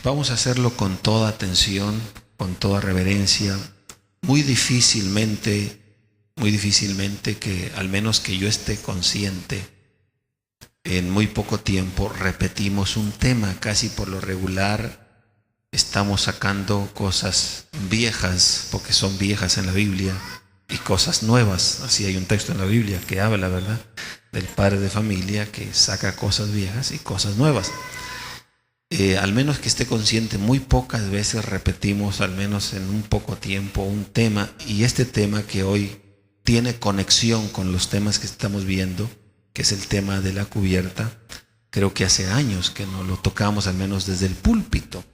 Vamos a hacerlo con toda atención, con toda reverencia. Muy difícilmente que, al menos que yo esté consciente, en muy poco tiempo repetimos un tema. Casi por lo regular estamos sacando cosas viejas, porque son viejas en la Biblia, y cosas nuevas. Así hay un texto en la Biblia que habla, ¿verdad?, del padre de familia que saca cosas viejas y cosas nuevas. Al menos que esté consciente, muy pocas veces repetimos, al menos en un poco tiempo, un tema. Y este tema que hoy tiene conexión con los temas que estamos viendo, que es el tema de la cubierta, creo que hace años que no lo tocamos, al menos desde el púlpito.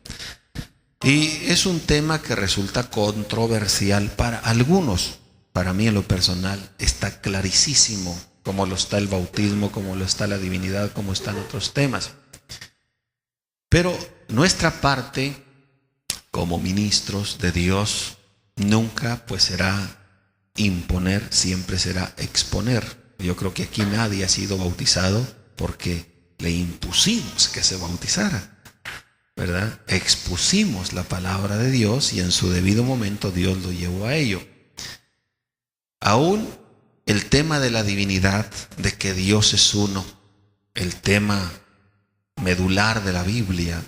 Y es un tema que resulta controversial para algunos. Para mí, en lo personal, está clarísimo, como lo está el bautismo, como lo está la divinidad, como están otros temas. Pero nuestra parte como ministros de Dios nunca pues será imponer, siempre será exponer. Yo creo que aquí nadie ha sido bautizado porque le impusimos que se bautizara, ¿verdad? Expusimos la palabra de Dios y en su debido momento Dios lo llevó a ello. Aún el tema de la divinidad, de que Dios es uno, el tema medular de la Biblia,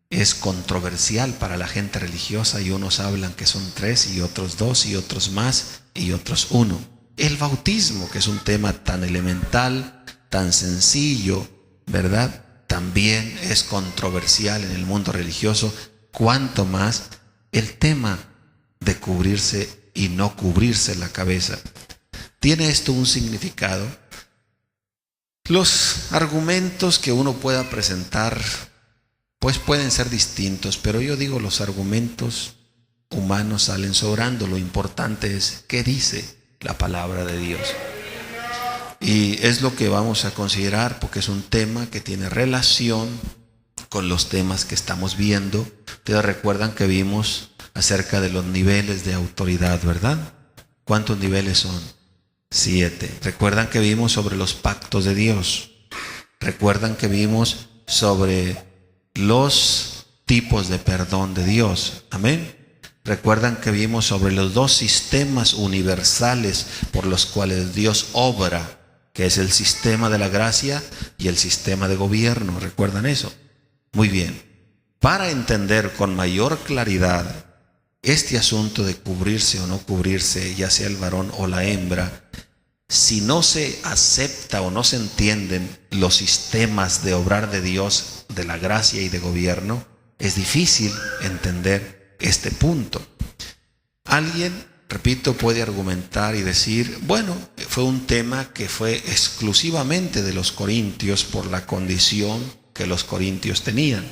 es controversial para la gente religiosa, y unos hablan que son 3 y otros 2 y otros más y otros 1. El bautismo, que es un tema tan elemental, tan sencillo, ¿verdad?, también es controversial en el mundo religioso. Cuanto más el tema de cubrirse y no cubrirse la cabeza. ¿Tiene esto un significado? Los argumentos que uno pueda presentar pues pueden ser distintos, pero yo digo, los argumentos humanos salen sobrando. Lo importante es qué dice la palabra de Dios. Y es lo que vamos a considerar, porque es un tema que tiene relación con los temas que estamos viendo. Ustedes recuerdan que vimos acerca de los niveles de autoridad, ¿verdad? ¿Cuántos niveles son? 7. Recuerdan que vimos sobre los pactos de Dios. Recuerdan que vimos sobre los tipos de perdón de Dios. Amén. Recuerdan que vimos sobre los 2 sistemas universales por los cuales Dios obra, que es el sistema de la gracia y el sistema de gobierno. ¿Recuerdan eso? Muy bien. Para entender con mayor claridad este asunto de cubrirse o no cubrirse, ya sea el varón o la hembra, si no se acepta o no se entienden los sistemas de obrar de Dios, de la gracia y de gobierno, es difícil entender este punto. Alguien, repito, puede argumentar y decir, bueno, fue un tema que fue exclusivamente de los corintios por la condición que los corintios tenían.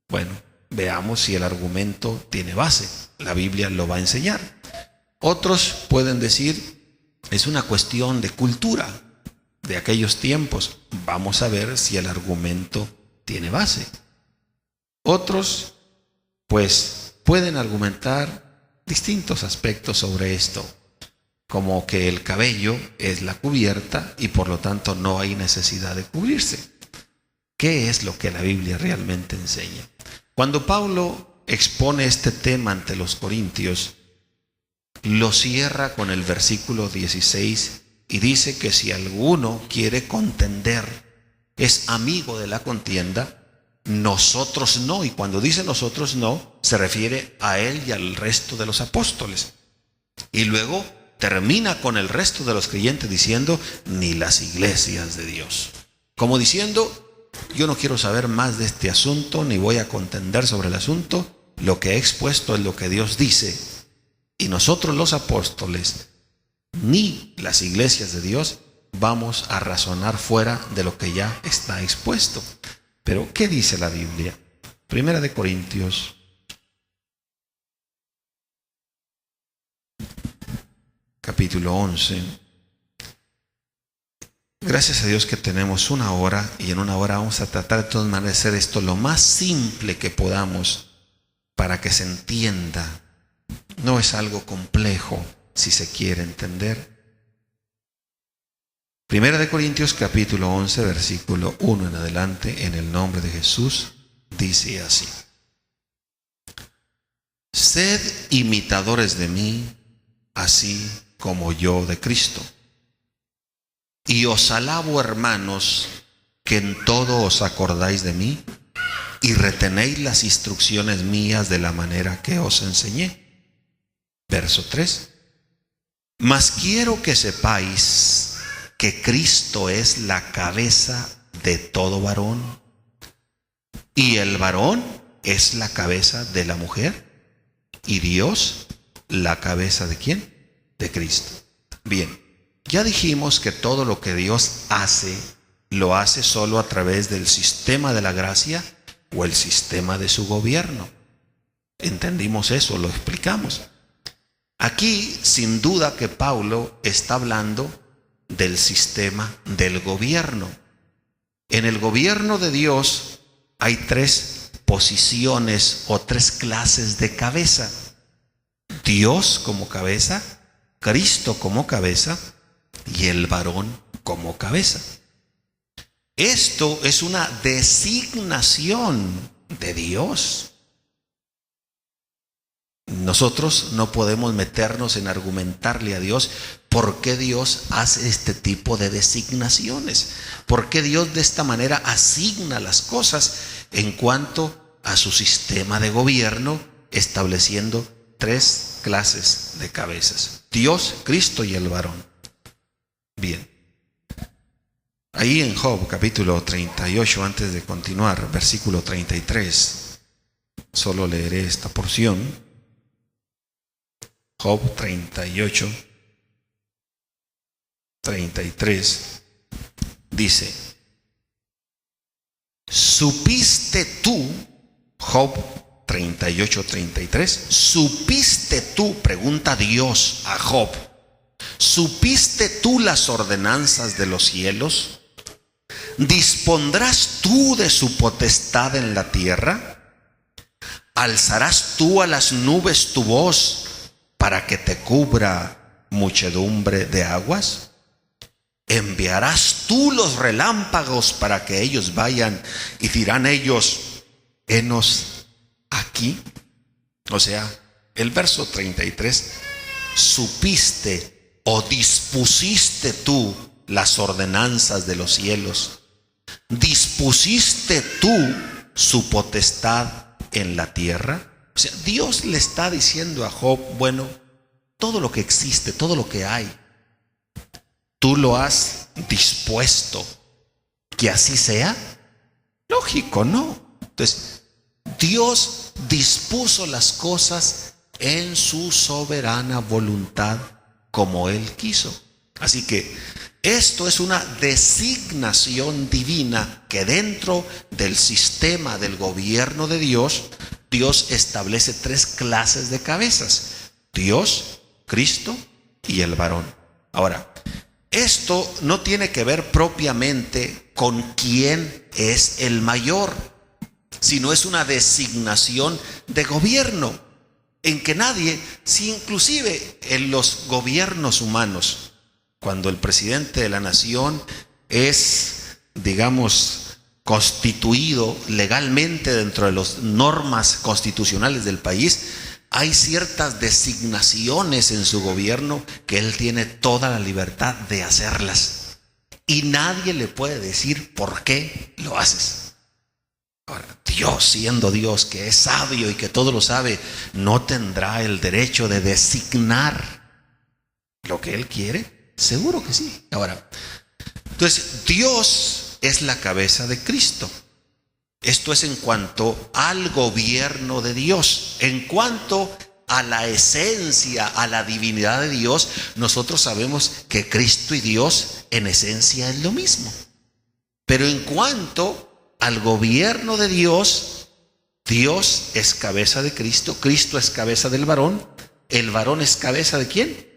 Bueno, veamos si el argumento tiene base. La Biblia lo va a enseñar. Otros pueden decir, es una cuestión de cultura de aquellos tiempos. Vamos a ver si el argumento tiene base. Otros, pues, pueden argumentar distintos aspectos sobre esto, como que el cabello es la cubierta y por lo tanto no hay necesidad de cubrirse. ¿Qué es lo que la Biblia realmente enseña? Cuando Pablo expone este tema ante los corintios, lo cierra con el versículo 16 y dice que si alguno quiere contender, es amigo de la contienda, nosotros no. Y cuando dice nosotros no, se refiere a él y al resto de los apóstoles. Y luego termina con el resto de los creyentes diciendo, ni las iglesias de Dios. Como diciendo, yo no quiero saber más de este asunto, ni voy a contender sobre el asunto. Lo que he expuesto es lo que Dios dice. Y nosotros los apóstoles, ni las iglesias de Dios, vamos a razonar fuera de lo que ya está expuesto. Pero, ¿qué dice la Biblia? Primera de Corintios, capítulo 11. Gracias a Dios que tenemos 1 hora, y en 1 hora vamos a tratar de todas maneras de hacer esto lo más simple que podamos, para que se entienda. No es algo complejo si se quiere entender. Primera de Corintios capítulo 11, versículo 1 en adelante, en el nombre de Jesús, dice así: Sed imitadores de mí, así como yo de Cristo. Y os alabo, hermanos, que en todo os acordáis de mí y retenéis las instrucciones mías de la manera que os enseñé. Verso 3. Mas quiero que sepáis que Cristo es la cabeza de todo varón, y el varón es la cabeza de la mujer, y Dios la cabeza ¿de quién? De Cristo. Bien, ya dijimos que todo lo que Dios hace, lo hace solo a través del sistema de la gracia o el sistema de su gobierno. Entendimos eso, lo explicamos. Aquí, sin duda que Pablo está hablando del sistema del gobierno. En el gobierno de Dios hay tres posiciones o tres clases de cabeza. Dios como cabeza, Cristo como cabeza y el varón como cabeza. Esto es una designación de Dios. Nosotros no podemos meternos en argumentarle a Dios por qué Dios hace este tipo de designaciones, por qué Dios de esta manera asigna las cosas en cuanto a su sistema de gobierno, estableciendo tres clases de cabezas: Dios, Cristo y el varón. Bien, ahí en Job capítulo 38, antes de continuar, versículo 33, solo leeré esta porción. Job 38, 33, dice: ¿supiste tú, Job 38, 33, supiste tú, pregunta Dios a Job, supiste tú las ordenanzas de los cielos? ¿Dispondrás tú de su potestad en la tierra? ¿Alzarás tú a las nubes tu voz para que te cubra muchedumbre de aguas? ¿Enviarás tú los relámpagos para que ellos vayan y dirán ellos, henos aquí? O sea, el verso 33, supiste o dispusiste tú las ordenanzas de los cielos, dispusiste tú su potestad en la tierra. O sea, Dios le está diciendo a Job, bueno, todo lo que existe, todo lo que hay, ¿tú lo has dispuesto que así sea? Lógico, ¿no? Entonces, Dios dispuso las cosas en su soberana voluntad como Él quiso. Así que esto es una designación divina que dentro del sistema del gobierno de Dios, Dios establece tres clases de cabezas: Dios, Cristo y el varón. Ahora, esto no tiene que ver propiamente con quién es el mayor, sino es una designación de gobierno, en que nadie, si inclusive en los gobiernos humanos, cuando el presidente de la nación es, digamos, constituido legalmente dentro de las normas constitucionales del país, hay ciertas designaciones en su gobierno que él tiene toda la libertad de hacerlas y nadie le puede decir por qué lo haces. Ahora, Dios, siendo Dios que es sabio y que todo lo sabe, no tendrá el derecho de designar lo que Él quiere. Seguro que sí. Ahora, entonces Dios es la cabeza de Cristo. Esto es en cuanto al gobierno de Dios. En cuanto a la esencia, a la divinidad de Dios, nosotros sabemos que Cristo y Dios en esencia es lo mismo. Pero en cuanto al gobierno de Dios, Dios es cabeza de Cristo, Cristo es cabeza del varón, el varón es cabeza ¿de quién?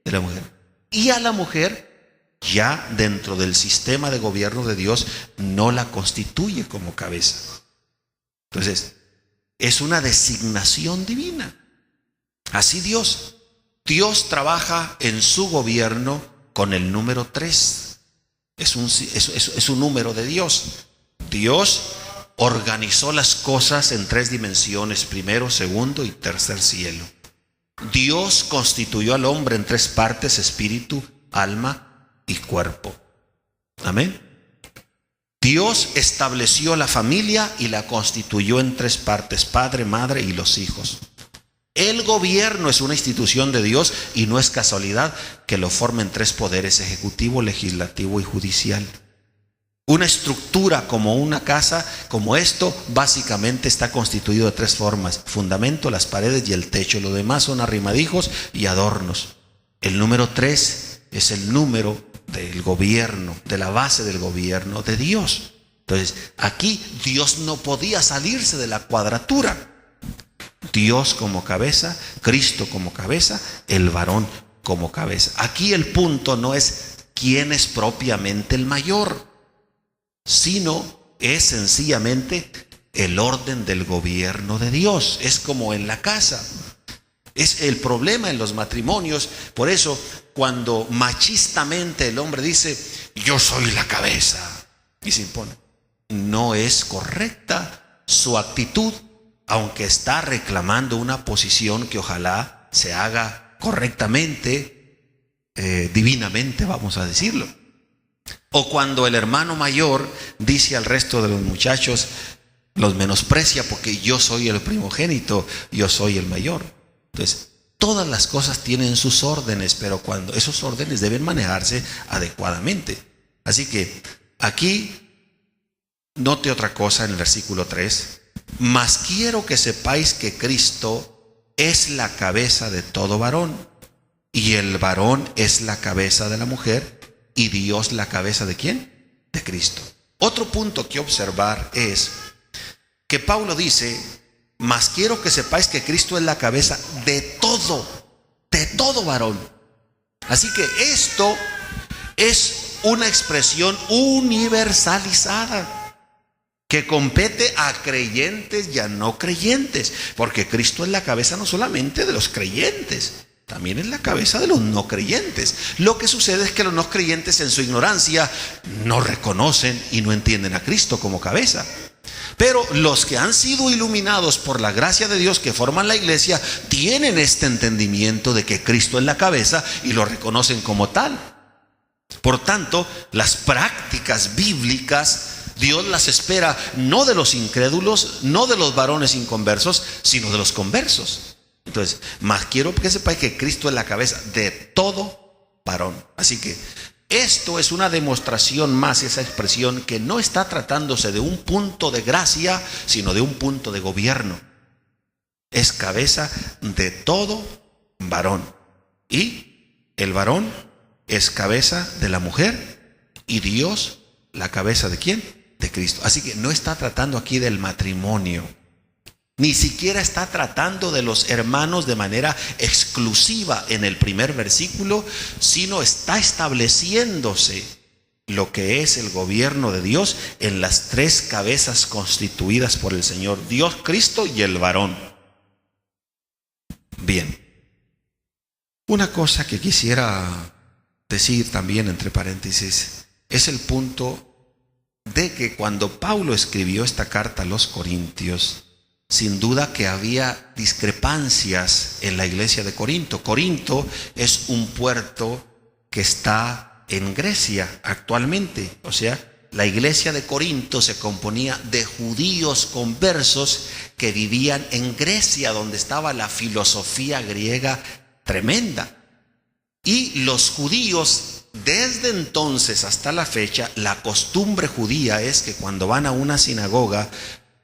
De la mujer. Y a la mujer, ya dentro del sistema de gobierno de Dios, no la constituye como cabeza. Entonces, es una designación divina. Así Dios trabaja en su gobierno con el número 3. Es un número de Dios. Dios organizó las cosas en 3 dimensiones: primero, segundo y tercer cielo. Dios constituyó al hombre en 3 partes: espíritu, alma y cuerpo. Amén. Dios estableció la familia y la constituyó en 3 partes: padre, madre y los hijos. El gobierno es una institución de Dios y no es casualidad que lo formen 3 poderes: ejecutivo, legislativo y judicial. Una estructura como una casa, como esto, básicamente está constituido de 3 formas: fundamento, las paredes y el techo. Lo demás son arrimadijos y adornos. El número 3 es el número del gobierno, de la base del gobierno de Dios. Entonces, aquí Dios no podía salirse de la cuadratura. Dios como cabeza, Cristo como cabeza, el varón como cabeza. Aquí el punto no es quién es propiamente el mayor, sino es sencillamente el orden del gobierno de Dios. Es como en la casa. Es el problema en los matrimonios. Por eso, cuando machistamente el hombre dice: yo soy la cabeza, y se impone, no es correcta su actitud, aunque está reclamando una posición que ojalá se haga correctamente, divinamente, vamos a decirlo. O cuando el hermano mayor dice al resto de los muchachos, los menosprecia porque yo soy el primogénito, yo soy el mayor. Entonces, todas las cosas tienen sus órdenes, pero cuando esos órdenes deben manejarse adecuadamente. Así que aquí note otra cosa en el versículo 3: mas quiero que sepáis que Cristo es la cabeza de todo varón, y el varón es la cabeza de la mujer, y Dios la cabeza ¿de quién? De Cristo. Otro punto que observar es que Pablo dice: mas quiero que sepáis que Cristo es la cabeza de todo varón. Así que esto es una expresión universalizada que compete a creyentes y a no creyentes, porque Cristo es la cabeza no solamente de los creyentes, también es la cabeza de los no creyentes. Lo que sucede es que los no creyentes, en su ignorancia, no reconocen y no entienden a Cristo como cabeza. Pero los que han sido iluminados por la gracia de Dios, que forman la iglesia, tienen este entendimiento de que Cristo es la cabeza y lo reconocen como tal. Por tanto, las prácticas bíblicas Dios las espera no de los incrédulos, no de los varones inconversos, sino de los conversos. Entonces, más quiero que sepáis que Cristo es la cabeza de todo varón. Así que esto es una demostración más, esa expresión, que no está tratándose de un punto de gracia, sino de un punto de gobierno. Es cabeza de todo varón. Y el varón es cabeza de la mujer, y Dios la cabeza ¿de quién? De Cristo. Así que no está tratando aquí del matrimonio, ni siquiera está tratando de los hermanos de manera exclusiva en el primer versículo, sino está estableciéndose lo que es el gobierno de Dios en las 3 cabezas constituidas por el Señor: Dios, Cristo y el varón. Bien, una cosa que quisiera decir también entre paréntesis es el punto de que cuando Pablo escribió esta carta a los Corintios, sin duda que había discrepancias en la iglesia de Corinto. Corinto es un puerto que está en Grecia actualmente. O sea, la iglesia de Corinto se componía de judíos conversos que vivían en Grecia, donde estaba la filosofía griega tremenda. Y los judíos, desde entonces hasta la fecha, la costumbre judía es que cuando van a una sinagoga,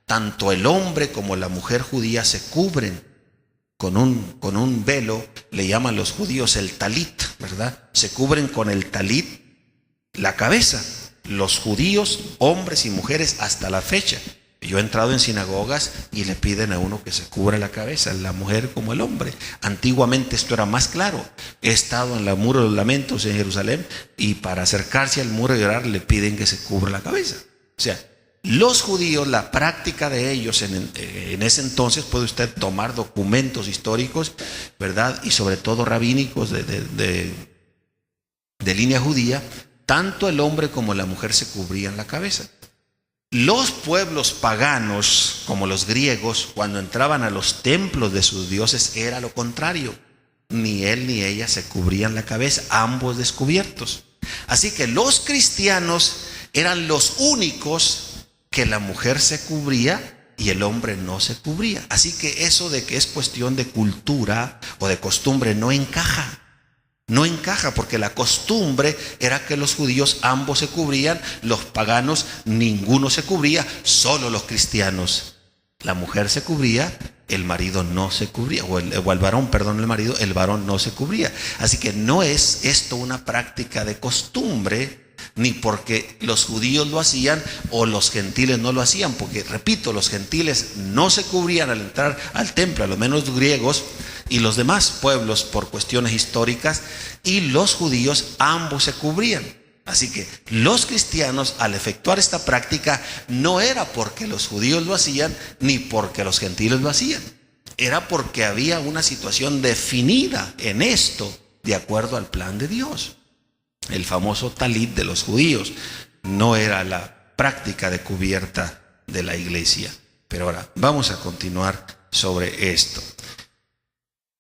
tanto el hombre como la mujer judía se cubren con un velo, le llaman los judíos el talit, ¿verdad? Se cubren con el talit la cabeza. Los judíos, hombres y mujeres, hasta la fecha. Yo he entrado en sinagogas y le piden a uno que se cubra la cabeza, la mujer como el hombre. Antiguamente esto era más claro. He estado en el muro de los lamentos en Jerusalén y para acercarse al muro de orar le piden que se cubra la cabeza. O sea, Los judíos, la práctica de ellos en ese entonces, puede usted tomar documentos históricos, ¿verdad? Y sobre todo rabínicos de línea judía, tanto el hombre como la mujer se cubrían la cabeza. Los pueblos paganos, como los griegos, cuando entraban a los templos de sus dioses, era lo contrario. Ni él ni ella se cubrían la cabeza, ambos descubiertos. Así que los cristianos eran los únicos que la mujer se cubría y el hombre no se cubría. Así que eso de que es cuestión de cultura o de costumbre no encaja. No encaja, porque la costumbre era que los judíos ambos se cubrían, los paganos ninguno se cubría, solo los cristianos. La mujer se cubría, el marido no se cubría, o el varón, perdón, el varón no se cubría. Así que no es esto una práctica de costumbre, ni porque los judíos lo hacían o los gentiles no lo hacían, porque repito, los gentiles no se cubrían al entrar al templo, a lo menos los griegos y los demás pueblos por cuestiones históricas, y los judíos ambos se cubrían. Así que los cristianos, al efectuar esta práctica, no era porque los judíos lo hacían ni porque los gentiles lo hacían, era porque había una situación definida en esto de acuerdo al plan de Dios. El famoso talit de los judíos no era la práctica de cubierta de la iglesia. Pero ahora vamos a continuar sobre esto.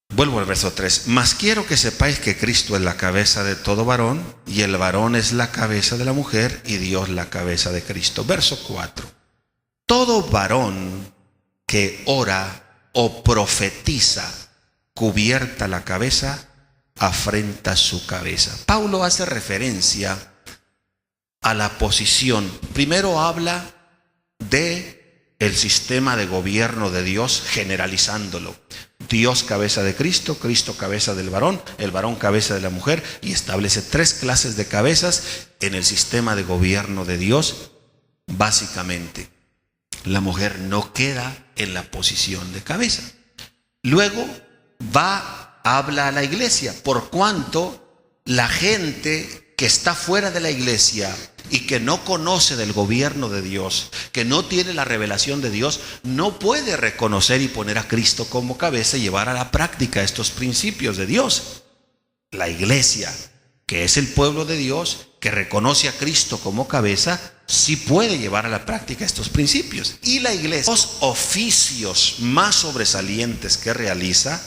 Vuelvo al verso 3. Mas quiero que sepáis que Cristo es la cabeza de todo varón, y el varón es la cabeza de la mujer, y Dios la cabeza de Cristo. Verso 4. Todo varón que ora o profetiza cubierta la cabeza, afrenta su cabeza. Pablo hace referencia a la posición. Primero habla de el sistema de gobierno de Dios, generalizándolo. Dios cabeza de Cristo, Cristo cabeza del varón, el varón cabeza de la mujer, y establece 3 clases de cabezas en el sistema de gobierno de Dios. Básicamente, la mujer no queda en la posición de cabeza. Luego habla a la iglesia, por cuanto la gente que está fuera de la iglesia y que no conoce del gobierno de Dios, que no tiene la revelación de Dios, no puede reconocer y poner a Cristo como cabeza y llevar a la práctica estos principios de Dios. La iglesia, que es el pueblo de Dios, que reconoce a Cristo como cabeza, sí puede llevar a la práctica estos principios. Y la iglesia, los oficios más sobresalientes que realiza